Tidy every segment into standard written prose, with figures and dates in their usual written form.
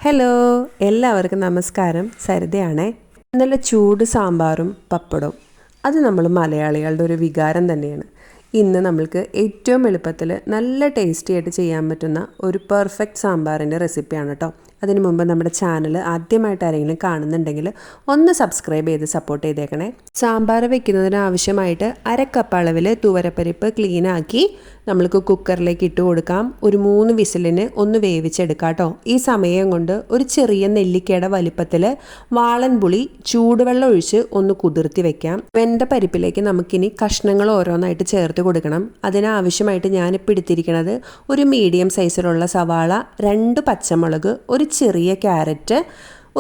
Hello, എല്ലാവർക്കും നമസ്കാരം. സരിതയാണേ. നല്ല ചൂട് സാമ്പാറും പപ്പടവും അത് നമ്മൾ മലയാളികളുടെ ഒരു വികാരം തന്നെയാണ്. ഇന്ന് നമ്മൾക്ക് ഏറ്റവും എളുപ്പത്തിൽ നല്ല ടേസ്റ്റി ആയിട്ട് ചെയ്യാൻ പറ്റുന്ന ഒരു പെർഫെക്റ്റ് സാമ്പാറിൻ്റെ റെസിപ്പിയാണ് കേട്ടോ. അതിനു മുമ്പ് നമ്മുടെ ചാനൽ ആദ്യമായിട്ട് ആരെങ്കിലും കാണുന്നുണ്ടെങ്കിൽ ഒന്ന് സബ്സ്ക്രൈബ് ചെയ്ത് സപ്പോർട്ട് ചെയ്തേക്കണേ. സാമ്പാർ വെക്കുന്നതിന് ആവശ്യമായിട്ട് 1/2 കപ്പ് അളവിൽ തുവരപ്പരിപ്പ് ക്ലീനാക്കി നമ്മൾക്ക് കുക്കറിലേക്ക് ഇട്ട് കൊടുക്കാം. ഒരു 3 വിസിലിന് ഒന്ന് വേവിച്ചെടുക്കാം കേട്ടോ. ഈ സമയം കൊണ്ട് ഒരു ചെറിയ നെല്ലിക്കയുടെ വലിപ്പത്തിൽ വാളൻപുളി ചൂടുവെള്ളം ഒഴിച്ച് ഒന്ന് കുതിർത്തി വെക്കാം. വെന്ത പരിപ്പിലേക്ക് നമുക്കിനി കഷ്ണങ്ങൾ ഓരോന്നായിട്ട് ചേർത്ത് കൊടുക്കണം. അതിനാവശ്യമായിട്ട് ഞാനിപ്പോൾ എടുത്തിരിക്കുന്നത് ഒരു മീഡിയം സൈസിലുള്ള സവാള, 2 പച്ചമുളക്, ഒരു ചെറിയ ക്യാരറ്റ്,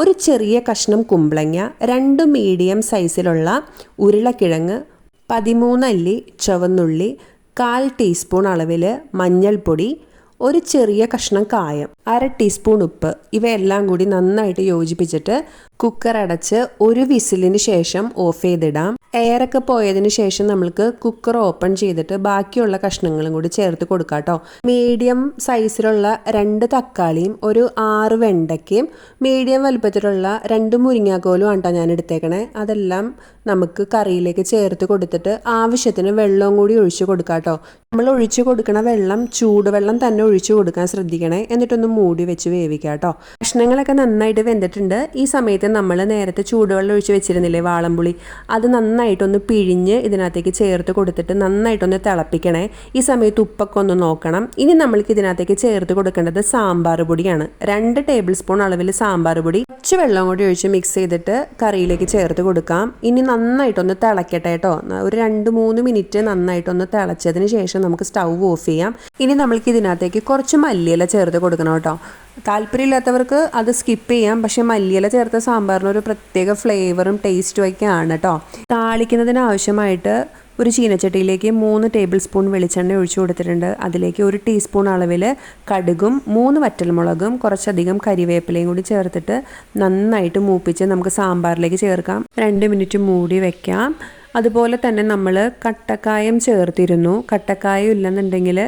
ഒരു ചെറിയ കഷ്ണം കുമ്പളങ്ങ, 2 മീഡിയം സൈസിലുള്ള ഉരുളക്കിഴങ്ങ്, 13 അല്ലി ചുവന്നുള്ളി, 1/4 ടീസ്പൂൺ അളവിൽ മഞ്ഞൾപ്പൊടി, ഒരു ചെറിയ കഷ്ണം കായം, 1/2 ടീസ്പൂൺ ഉപ്പ്, ഇവയെല്ലാം കൂടി നന്നായിട്ട് യോജിപ്പിച്ചിട്ട് കുക്കർ അടച്ച് ഒരു വിസിലിന് ശേഷം ഓഫ് ചെയ്തിടാം. എയറൊക്കെ പോയതിന് ശേഷം നമ്മൾക്ക് കുക്കർ ഓപ്പൺ ചെയ്തിട്ട് ബാക്കിയുള്ള കഷ്ണങ്ങളും കൂടി ചേർത്ത് കൊടുക്കാം കേട്ടോ. മീഡിയം സൈസിലുള്ള 2 തക്കാളിയും ഒരു 6 വെണ്ടയ്ക്കയും മീഡിയം വലുപ്പത്തിലുള്ള 2 മുരിങ്ങാക്കോലും ആട്ടോ ഞാൻ എടുത്തേക്കണേ. അതെല്ലാം നമുക്ക് കറിയിലേക്ക് ചേർത്ത് കൊടുത്തിട്ട് ആവശ്യത്തിന് വെള്ളവും കൂടി ഒഴിച്ച് കൊടുക്കാം കേട്ടോ. നമ്മൾ ഒഴിച്ചു കൊടുക്കണ വെള്ളം ചൂടുവെള്ളം തന്നെ ഒഴിച്ചു കൊടുക്കാൻ ശ്രദ്ധിക്കണേ. എന്നിട്ടൊന്ന് മൂടി വെച്ച് വേവിക്കാം കേട്ടോ. കഷ്ണങ്ങളൊക്കെ നന്നായിട്ട് വെന്തിട്ടുണ്ട്. ഈ സമയത്ത് നമ്മൾ നേരത്തെ ചൂടുവെള്ളം ഒഴിച്ച് വെച്ചിരുന്നില്ലേ വാളംപുളി, അത് നന്നായിട്ടൊന്ന് പിഴിഞ്ഞ് ഇതിനകത്തേക്ക് ചേർത്ത് കൊടുത്തിട്ട് നന്നായിട്ടൊന്ന് തിളപ്പിക്കണേ. ഈ സമയത്ത് ഉപ്പൊക്കെ ഒന്ന് നോക്കണം. ഇനി നമ്മൾക്ക് ഇതിനകത്തേക്ക് ചേർത്ത് കൊടുക്കേണ്ടത് സാമ്പാർ പൊടിയാണ്. 2 ടേബിൾ സ്പൂൺ അളവിൽ സാമ്പാർ പൊടി കുറച്ച് വെള്ളം കൂടി ഒഴിച്ച് മിക്സ് ചെയ്തിട്ട് കറിയിലേക്ക് ചേർത്ത് കൊടുക്കാം. ഇനി നന്നായിട്ടൊന്ന് തിളക്കട്ടെ കേട്ടോ. ഒരു 2-3 മിനിറ്റ് നന്നായിട്ടൊന്ന് തിളച്ചതിന് ശേഷം നമുക്ക് സ്റ്റൗ ഓഫ് ചെയ്യാം. ഇനി നമ്മൾക്ക് ഇതിനകത്തേക്ക് കുറച്ച് മല്ലിയില ചേർത്ത് കൊടുക്കണം കേട്ടോ. താല്പര്യമില്ലാത്തവർക്ക് അത് സ്കിപ്പ് ചെയ്യാം. പക്ഷേ മല്ലിയില ചേർത്ത സാമ്പാറിന് ഒരു പ്രത്യേക ഫ്ലേവറും ടേസ്റ്റും ഒക്കെയാണ് കേട്ടോ. താളിക്കുന്നതിന് ആവശ്യമായിട്ട് ഒരു ചീനച്ചട്ടിയിലേക്ക് 3 ടേബിൾ സ്പൂൺ വെളിച്ചെണ്ണ ഒഴിച്ചു കൊടുത്തിട്ടുണ്ട്. അതിലേക്ക് 1 ടീസ്പൂൺ അളവിൽ കടുകും 3 വറ്റൽമുളകും കുറച്ചധികം കരിവേപ്പിലയും കൂടി ചേർത്തിട്ട് നന്നായിട്ട് മൂപ്പിച്ച് നമുക്ക് സാമ്പാറിലേക്ക് ചേർക്കാം. 2 മിനിറ്റ് മൂടി വയ്ക്കാം. അതുപോലെ തന്നെ നമ്മൾ കട്ടക്കായം ചേർത്തിരുന്നു. കട്ടക്കായം ഇല്ലെന്നുണ്ടെങ്കിൽ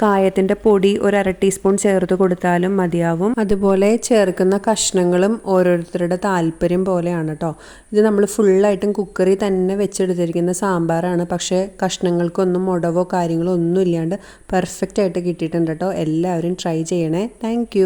കായത്തിൻ്റെ പൊടി ഒരു 1/2 ടീസ്പൂൺ ചേർത്ത് കൊടുത്താലും മതിയാവും. അതുപോലെ ചേർക്കുന്ന കഷ്ണങ്ങളും ഓരോരുത്തരുടെ താല്പര്യം പോലെയാണ് കേട്ടോ. ഇത് നമ്മൾ ഫുള്ളായിട്ടും കുക്കറിൽ തന്നെ വെച്ചെടുത്തിരിക്കുന്ന സാമ്പാറാണ്. പക്ഷേ കഷ്ണങ്ങൾക്കൊന്നും മുടവോ കാര്യങ്ങളോ ഒന്നും ഇല്ലാണ്ട് പെർഫെക്റ്റ് ആയിട്ട് കിട്ടിയിട്ടുണ്ട് കേട്ടോ. എല്ലാവരും ട്രൈ ചെയ്യണേ. താങ്ക്